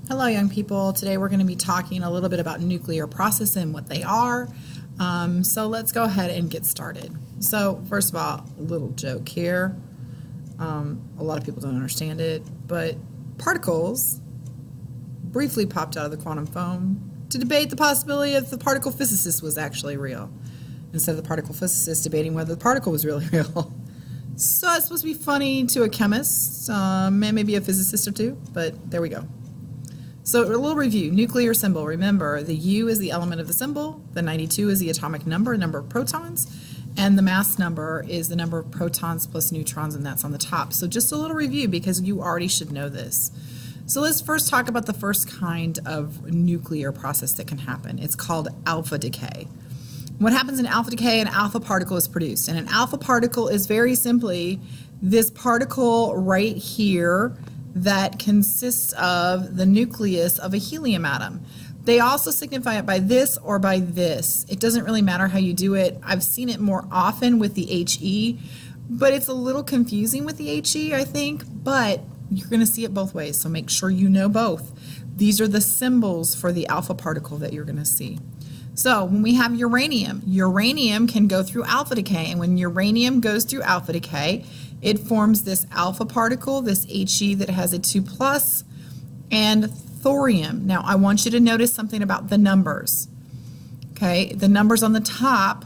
Hello, young people. Today we're going to be talking a little bit about nuclear process and what they are. So let's go ahead and get started. So first of all, a little joke here. A lot of people don't understand it, but particles briefly popped out of the quantum foam to debate the possibility if the particle physicist was actually real, instead of the particle physicist debating whether the particle was really real. So it's supposed to be funny to a chemist, and maybe a physicist or two, but there we go. So a little review, nuclear symbol. Remember, the U is the element of the symbol, the 92 is the atomic number of protons, and the mass number is the number of protons plus neutrons, and that's on the top. So just a little review because you already should know this. So let's first talk about the first kind of nuclear process that can happen. It's called alpha decay. What happens in alpha decay? An alpha particle is produced, and an alpha particle is very simply this particle right here that consists of the nucleus of a helium atom. They also signify it by this or by this. It doesn't really matter how you do it. I've seen it more often with the HE, but it's a little confusing with the HE, I think, but you're going to see it both ways, so make sure you know both. These are the symbols for the alpha particle that you're going to see. So when we have uranium, uranium can go through alpha decay, and when uranium goes through alpha decay, it forms this alpha particle, this He that has a 2+, and thorium. Now I want you to notice something about the numbers. Okay, the numbers on the top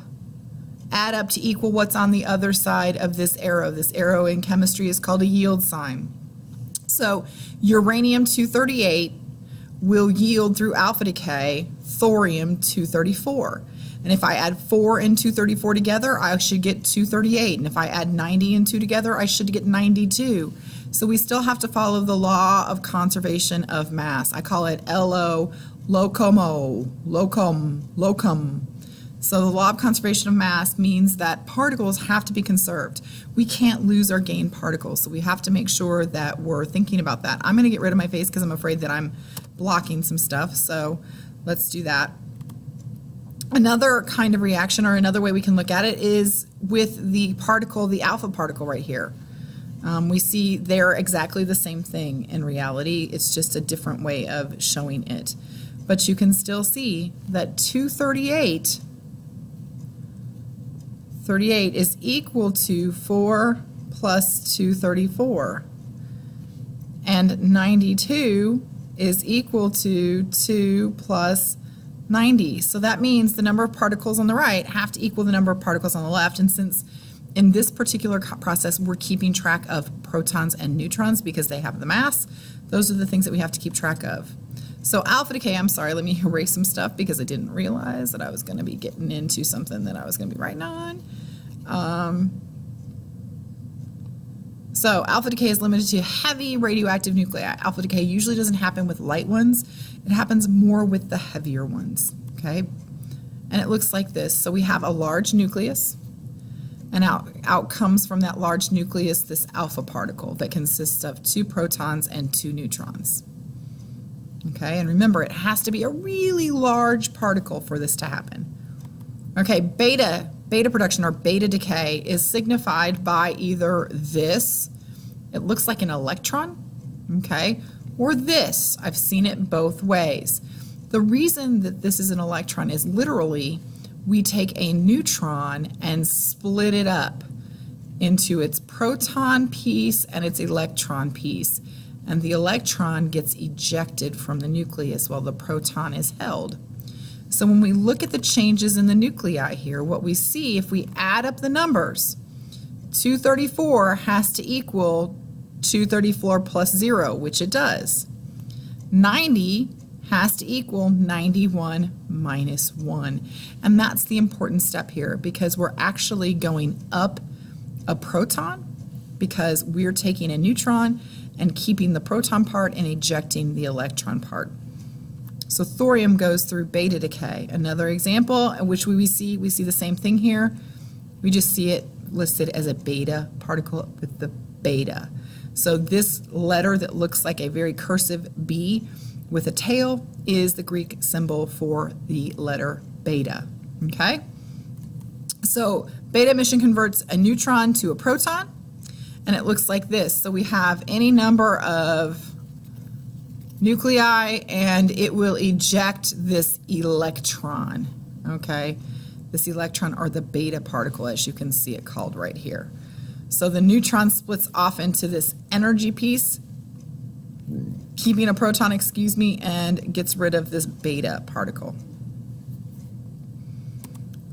add up to equal what's on the other side of this arrow. This arrow in chemistry is called a yield sign. So uranium-238 will yield through alpha decay thorium-234. And if I add 4 and 234 together, I should get 238. And if I add 90 and 2 together, I should get 92. So we still have to follow the law of conservation of mass. I call it locum. So the law of conservation of mass means that particles have to be conserved. We can't lose or gain particles, so we have to make sure that we're thinking about that. I'm going to get rid of my face because I'm afraid that I'm blocking some stuff, so let's do that. Another kind of reaction, or another way we can look at it, is with the particle, the alpha particle right here. We see they're exactly the same thing in reality. It's just a different way of showing it. But you can still see that 238 is equal to 4 plus 234. And 92 is equal to 2 plus 90. So that means the number of particles on the right have to equal the number of particles on the left. And since in this particular process we're keeping track of protons and neutrons because they have the mass, those are the things that we have to keep track of. So alpha decay, I'm sorry, let me erase some stuff because I didn't realize that I was going to be getting into something that I was going to be writing on. So alpha decay is limited to heavy radioactive nuclei. Alpha decay usually doesn't happen with light ones. It happens more with the heavier ones, okay? And it looks like this. So we have a large nucleus, and out comes from that large nucleus this alpha particle that consists of 2 protons and 2 neutrons. Okay, and remember, it has to be a really large particle for this to happen. Okay, beta production or beta decay is signified by either this, it looks like an electron, okay, or this. I've seen it both ways. The reason that this is an electron is literally we take a neutron and split it up into its proton piece and its electron piece, and the electron gets ejected from the nucleus while the proton is held. So when we look at the changes in the nuclei here, what we see, if we add up the numbers, 234 has to equal 234 plus 0, which it does. 90 has to equal 91 minus 1. And that's the important step here because we're actually going up a proton because we're taking a neutron and keeping the proton part and ejecting the electron part. So thorium goes through beta decay. Another example in which we see the same thing here. We just see it listed as a beta particle with the beta. So this letter that looks like a very cursive B with a tail is the Greek symbol for the letter beta. Okay? So beta emission converts a neutron to a proton, and it looks like this. So we have any number of nuclei, and it will eject this electron, okay? This electron, or the beta particle, as you can see it called right here. So the neutron splits off into this energy piece, keeping a proton, and gets rid of this beta particle.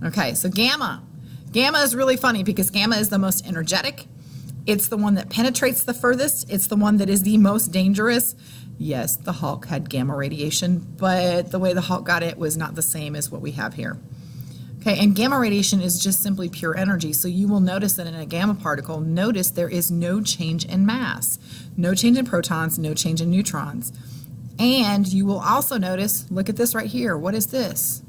Okay, so gamma. Gamma is really funny because gamma is the most energetic. It's the one that penetrates the furthest. It's the one that is the most dangerous. Yes, the Hulk had gamma radiation, but the way the Hulk got it was not the same as what we have here. Okay, and gamma radiation is just simply pure energy. So you will notice that in a gamma particle, notice there is no change in mass, no change in protons, no change in neutrons. And you will also notice, look at this right here. What is this?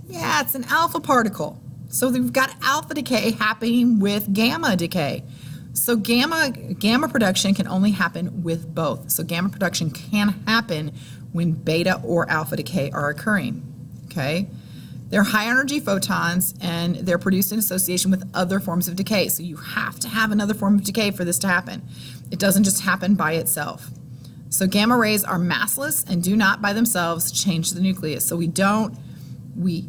Yeah, it's an alpha particle. So we've got alpha decay happening with gamma decay. So gamma production can only happen with both. So gamma production can happen when beta or alpha decay are occurring, okay? They're high energy photons, and they're produced in association with other forms of decay. So you have to have another form of decay for this to happen. It doesn't just happen by itself. So gamma rays are massless and do not by themselves change the nucleus. So we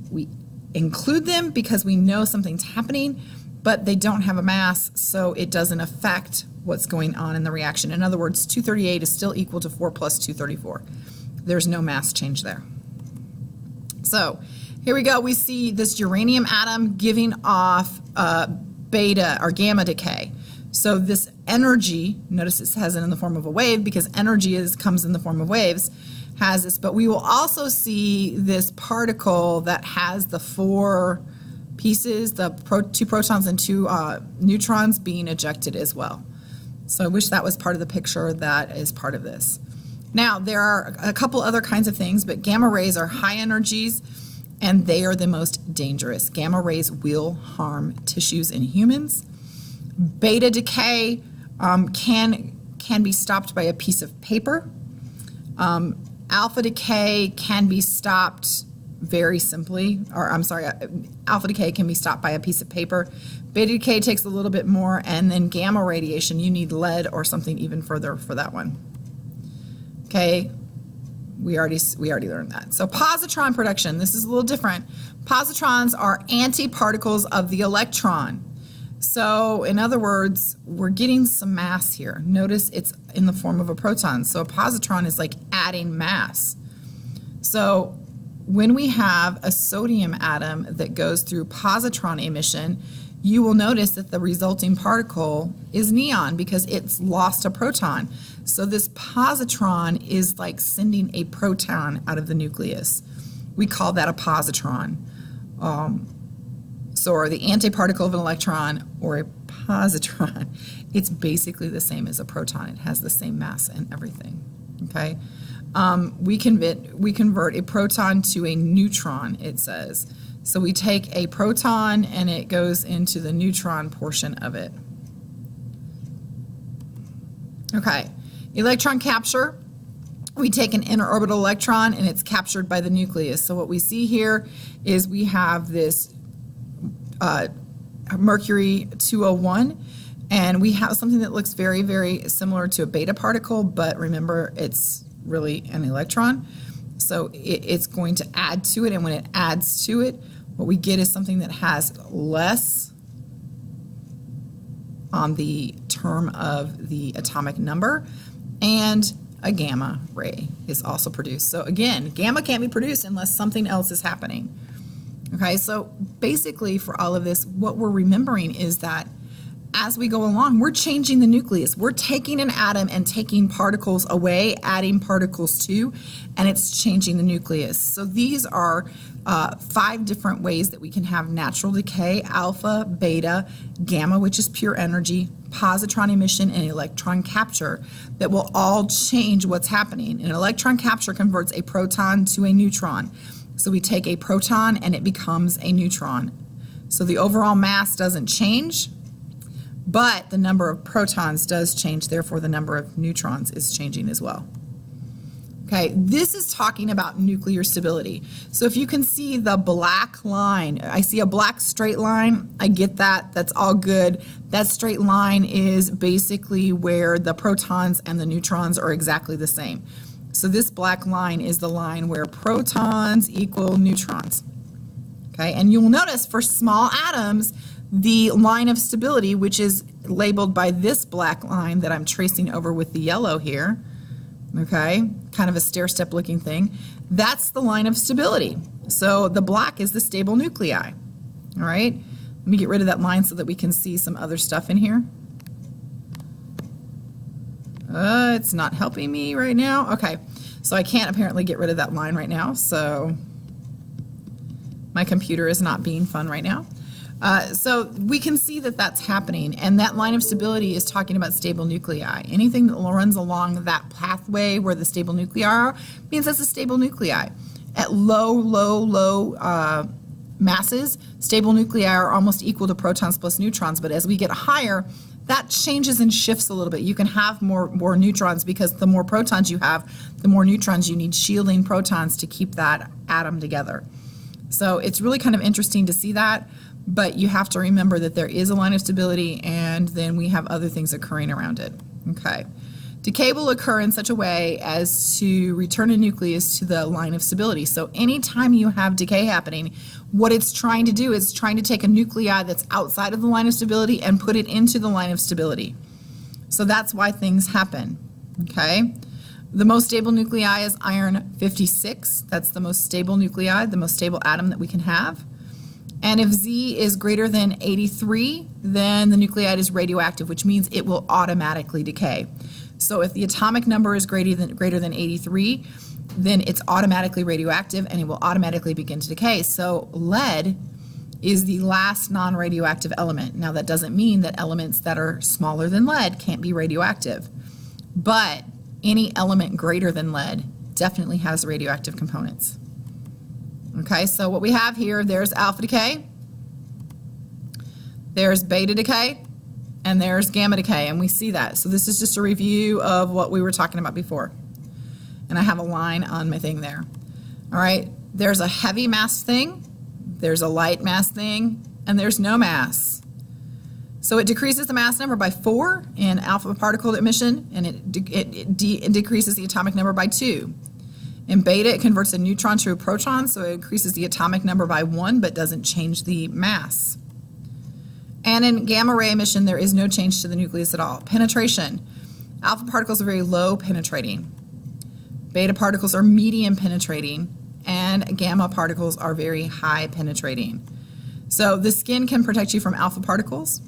include them because we know something's happening, but they don't have a mass, so it doesn't affect what's going on in the reaction. In other words, 238 is still equal to 4 plus 234. There's no mass change there. So here we go. We see this uranium atom giving off beta or gamma decay. So this energy, notice it has it in the form of a wave because energy comes in the form of waves, has this, but we will also see this particle that has the 4 pieces, the 2 protons and 2 neutrons being ejected as well. So I wish that was part of the picture. That is part of this. Now, there are a couple other kinds of things, but gamma rays are high energies, and they are the most dangerous. Gamma rays will harm tissues in humans. Beta decay can be stopped by a piece of paper. Alpha decay can be stopped very simply, alpha decay can be stopped by a piece of paper. Beta decay takes a little bit more, and then gamma radiation, you need lead or something even further for that one. Okay, we already learned that. So positron production, this is a little different. Positrons are antiparticles of the electron. So in other words, we're getting some mass here. Notice it's in the form of a proton. So a positron is like adding mass. So when we have a sodium atom that goes through positron emission, you will notice that the resulting particle is neon because it's lost a proton. So this positron is like sending a proton out of the nucleus. We call that a positron. Or the antiparticle of an electron, or a positron. It's basically the same as a proton. It has the same mass and everything, okay? We convert a proton to a neutron, it says. So we take a proton and it goes into the neutron portion of it. Okay, electron capture. We take an inner orbital electron and it's captured by the nucleus. So what we see here is we have this mercury 201, and we have something that looks very, very similar to a beta particle, but remember it's really an electron. So it's going to add to it, and when it adds to it, what we get is something that has less on the term of the atomic number, and a gamma ray is also produced. So again, gamma can't be produced unless something else is happening. Okay, so basically for all of this, what we're remembering is that as we go along, we're changing the nucleus. We're taking an atom and taking particles away, adding particles to, and it's changing the nucleus. So these are 5 different ways that we can have natural decay: alpha, beta, gamma, which is pure energy, positron emission, and electron capture, that will all change what's happening. An electron capture converts a proton to a neutron. So we take a proton and it becomes a neutron. So the overall mass doesn't change, but the number of protons does change, therefore the number of neutrons is changing as well. Okay, this is talking about nuclear stability. So if you can see the black line, I see a black straight line, I get that, that's all good. That straight line is basically where the protons and the neutrons are exactly the same. So this black line is the line where protons equal neutrons. Okay, and you'll notice for small atoms, the line of stability, which is labeled by this black line that I'm tracing over with the yellow here, okay, kind of a stair-step looking thing, that's the line of stability. So the black is the stable nuclei. All right, let me get rid of that line so that we can see some other stuff in here. It's not helping me right now. Okay, so I can't apparently get rid of that line right now, so my computer is not being fun right now. So we can see that that's happening, and that line of stability is talking about stable nuclei. Anything that runs along that pathway where the stable nuclei are means that's a stable nuclei. At low masses, stable nuclei are almost equal to protons plus neutrons, but as we get higher, that changes and shifts a little bit. You can have more neutrons because the more protons you have, the more neutrons you need shielding protons to keep that atom together. So it's really kind of interesting to see that, but you have to remember that there is a line of stability and then we have other things occurring around it. Okay. Decay will occur in such a way as to return a nucleus to the line of stability. So anytime you have decay happening, what it's trying to do is trying to take a nuclei that's outside of the line of stability and put it into the line of stability. So that's why things happen. Okay. The most stable nuclei is iron 56. That's the most stable nuclei, the most stable atom that we can have. And if Z is greater than 83, then the nuclide is radioactive, which means it will automatically decay. So if the atomic number is greater than 83, then it's automatically radioactive and it will automatically begin to decay. So lead is the last non-radioactive element. Now that doesn't mean that elements that are smaller than lead can't be radioactive, but any element greater than lead definitely has radioactive components. Okay, so what we have here, there's alpha decay, there's beta decay, and there's gamma decay, and we see that. So this is just a review of what we were talking about before. And I have a line on my thing there. All right, there's a heavy mass thing, there's a light mass thing, and there's no mass. So it decreases the mass number by 4 in alpha particle emission, and it decreases the atomic number by 2. In beta, it converts a neutron to a proton, so it increases the atomic number by 1, but doesn't change the mass. And in gamma ray emission, there is no change to the nucleus at all. Penetration. Alpha particles are very low penetrating. Beta particles are medium penetrating, and gamma particles are very high penetrating. So the skin can protect you from alpha particles.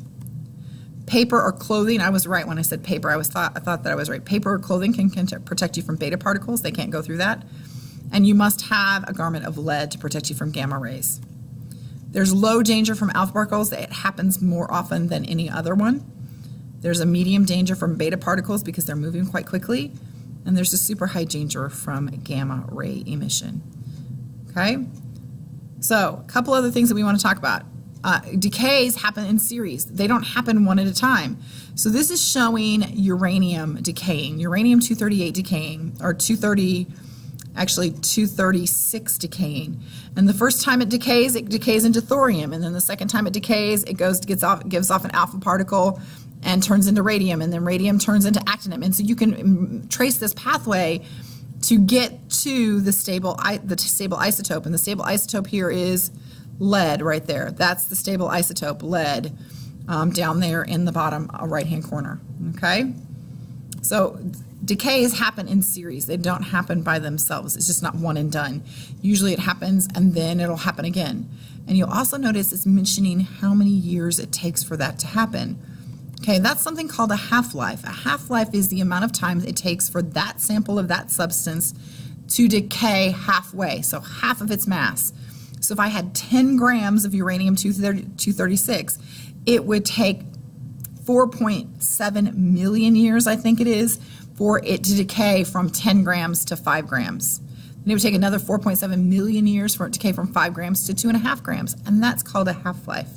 Paper or clothing, I was right when I said paper. I thought that I was right. Paper or clothing can protect you from beta particles. They can't go through that. And you must have a garment of lead to protect you from gamma rays. There's low danger from alpha particles. It happens more often than any other one. There's a medium danger from beta particles because they're moving quite quickly. And there's a super high danger from gamma ray emission. Okay? So a couple other things that we want to talk about. Decays happen in series. They don't happen one at a time. So this is showing uranium decaying, uranium-238 decaying, or 236 decaying. And the first time it decays into thorium, and then the second time it decays, it gives off an alpha particle and turns into radium, and then radium turns into actinium. And so you can trace this pathway to get to the stable isotope, and the stable isotope here is lead right there. That's the stable isotope, lead, down there in the bottom right-hand corner, okay? So decays happen in series. They don't happen by themselves. It's just not one and done. Usually it happens and then it'll happen again. And you'll also notice it's mentioning how many years it takes for that to happen. Okay, that's something called a half-life. A half-life is the amount of time it takes for that sample of that substance to decay halfway, so half of its mass. So if I had 10 grams of uranium-236, it would take 4.7 million years, I think it is, for it to decay from 10 grams to 5 grams. And it would take another 4.7 million years for it to decay from 5 grams to 2.5 grams, and that's called a half-life.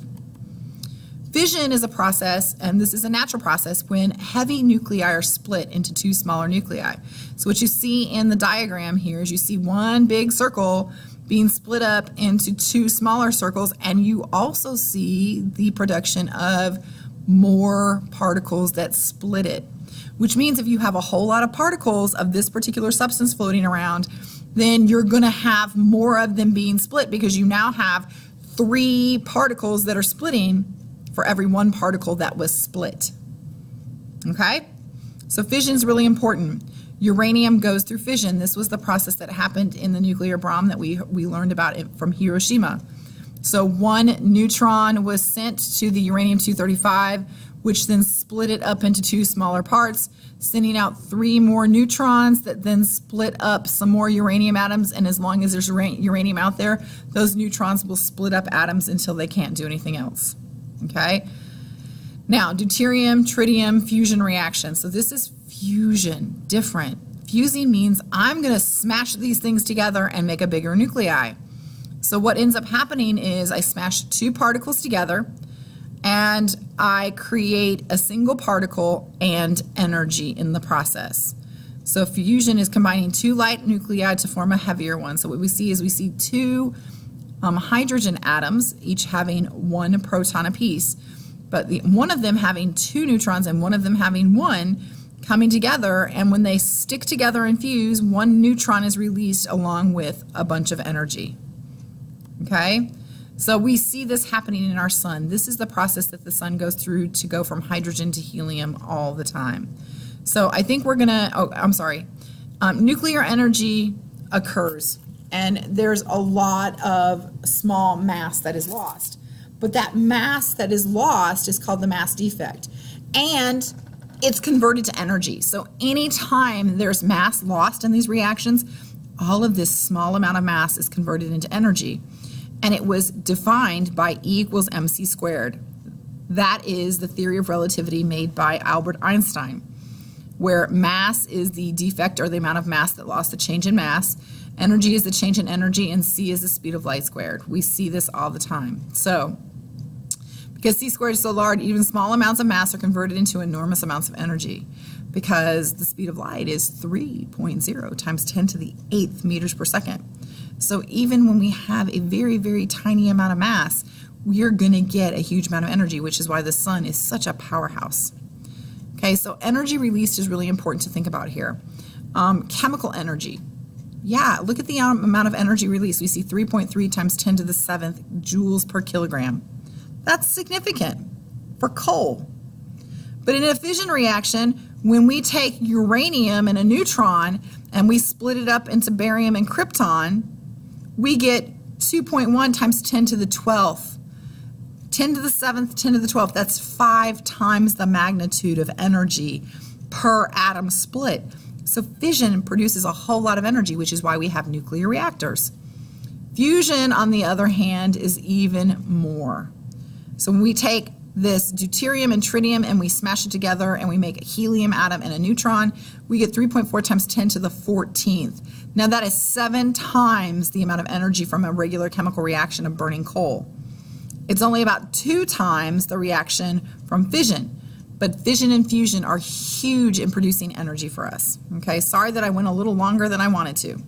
Fission is a process, and this is a natural process, when heavy nuclei are split into 2 smaller nuclei. So what you see in the diagram here is you see one big circle being split up into 2 smaller circles, and you also see the production of more particles that split it. which means if you have a whole lot of particles of this particular substance floating around, then you're going to have more of them being split because you now have 3 particles that are splitting for every 1 particle that was split. Okay? So fission is really important. Uranium goes through fission. This was the process that happened in the nuclear bomb that we learned about it from Hiroshima. So 1 neutron was sent to the uranium-235, which then split it up into 2 smaller parts, sending out 3 more neutrons that then split up some more uranium atoms. And as long as there's uranium out there, those neutrons will split up atoms until they can't do anything else. Okay? Now, deuterium, tritium, fusion reaction. So this is fusion, different. Fusing means I'm going to smash these things together and make a bigger nuclei. So what ends up happening is I smash 2 particles together and I create a single particle and energy in the process. So fusion is combining 2 light nuclei to form a heavier one. So what we see is we see 2 hydrogen atoms, each having 1 proton apiece, but one of them having 2 neutrons and one of them having 1 coming together, and when they stick together and fuse, 1 neutron is released along with a bunch of energy. Okay? So we see this happening in our sun. This is the process that the sun goes through to go from hydrogen to helium all the time. So I think we're gonna, nuclear energy occurs, and there's a lot of small mass that is lost. But that mass that is lost is called the mass defect. And it's converted to energy. So anytime there's mass lost in these reactions, all of this small amount of mass is converted into energy. And it was defined by E = mc squared. That is the theory of relativity made by Albert Einstein, where mass is the defect or the amount of mass that lost, the change in mass. Energy is the change in energy, and c is the speed of light squared. We see this all the time. So, because c squared is so large, even small amounts of mass are converted into enormous amounts of energy, because the speed of light is 3.0 times 10 to the 8th meters per second. So even when we have a very, very tiny amount of mass, we're going to get a huge amount of energy, which is why the sun is such a powerhouse. Okay, so energy released is really important to think about here. Chemical energy. Yeah, look at the amount of energy released. We see 3.3 times 10 to the 7th joules per kilogram. That's significant for coal. But in a fission reaction, when we take uranium and a neutron and we split it up into barium and krypton, we get 2.1 times 10 to the 12th. 10 to the 7th, 10 to the 12th. That's 5 times the magnitude of energy per atom split. So fission produces a whole lot of energy, which is why we have nuclear reactors. Fusion, on the other hand, is even more. So when we take this deuterium and tritium and we smash it together and we make a helium atom and a neutron, we get 3.4 times 10 to the 14th. Now that is 7 times the amount of energy from a regular chemical reaction of burning coal. It's only about 2 times the reaction from fission. But fission and fusion are huge in producing energy for us. Okay, sorry that I went a little longer than I wanted to.